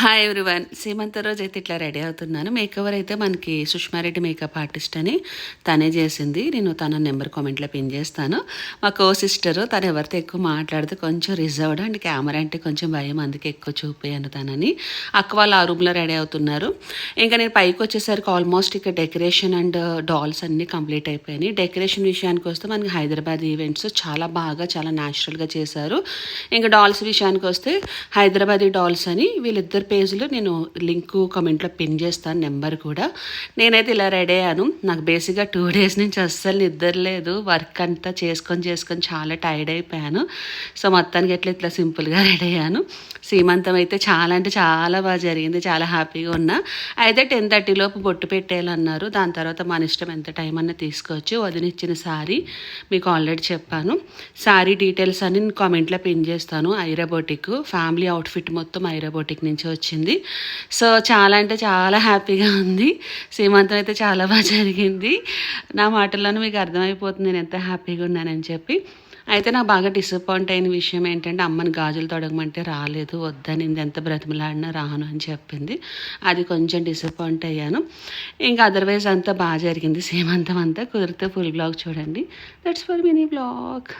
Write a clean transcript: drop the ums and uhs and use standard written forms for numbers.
Hi everyone. సీమంత రోజు అయితే ఇట్లా రెడీ అవుతున్నాను. మేకవర్ అయితే మనకి సుష్మారెడ్డి మేకప్ ఆర్టిస్ట్ అని తనే చేసింది. నేను తన నెంబర్ కామెంట్లో పిన్ చేస్తాను. మా కో సిస్టర్ తను ఎవరితో ఎక్కువ మాట్లాడితే కొంచెం రిజర్వ్డ్ అండ్ కెమెరా అంటే కొంచెం భయం, అందుకే ఎక్కువ చూపేయను తనని. అక్క వాళ్ళు ఆ రూమ్లో రెడీ అవుతున్నారు. ఇంకా నేను పైకి వచ్చేసరికి ఆల్మోస్ట్ ఇక్కడ డెకరేషన్ అండ్ డాల్స్ అన్నీ కంప్లీట్ అయిపోయినాయి. డెకరేషన్ విషయానికి వస్తే మనకి హైదరాబాద్ ఈవెంట్స్ చాలా బాగా చాలా న్యాచురల్గా చేశారు. ఇంకా డాల్స్ విషయానికి వస్తే హైదరాబాదీ డాల్స్ అని వీళ్ళిద్దరు పేజ్లో నేను లింకు కామెంట్లో పిన్ చేస్తాను, నెంబర్ కూడా. నేనైతే ఇలా రెడీ అయ్యాను. నాకు బేసిక్గా 2 days నుంచి అస్సలు నిద్ర లేదు. వర్క్ అంతా చేసుకొని చాలా టైర్డ్ అయిపోయాను. సో మొత్తానికి ఇట్లా సింపుల్గా రెడీ అయ్యాను. సీమంతం అయితే చాలా అంటే చాలా బాగా జరిగింది. చాలా హ్యాపీగా ఉన్నా. అయితే 10:30 లోపు బొట్టు పెట్టేయాలన్నారు. దాని తర్వాత మన ఇష్టం, ఎంత టైం అన్నా తీసుకోవచ్చు. వదినిచ్చిన శారీ మీకు ఆల్రెడీ చెప్పాను. శారీ డీటెయిల్స్ అని నేను కామెంట్లో పిన్ చేస్తాను. ఐరా బొటిక్ ఫ్యామిలీ అవుట్ఫిట్ మొత్తం ఐరా బొటిక్ నుంచి వచ్చింది. సో చాలా అంటే చాలా హ్యాపీగా ఉంది. సీమంతం అయితే చాలా బాగా జరిగింది. నా మాటల్లోనే మీకు అర్థమైపోతుంది నేను ఎంత హ్యాపీగా ఉన్నానని చెప్పి. అయితే నాకు బాగా డిసప్పాయింట్ అయిన విషయం ఏంటంటే, అమ్మని గాజులు తొడగమంటే రాలేదు, వద్దనింది, ఎంత బ్రతిమలాడినా రాను అని చెప్పింది. అది కొంచెం డిసప్పాయింట్ అయ్యాను. ఇంకా అదర్వైజ్ అంతా బాగా జరిగింది. సీమంతం అంతా కుదిరితే ఫుల్ బ్లాగ్ చూడండి. That's for mini blog.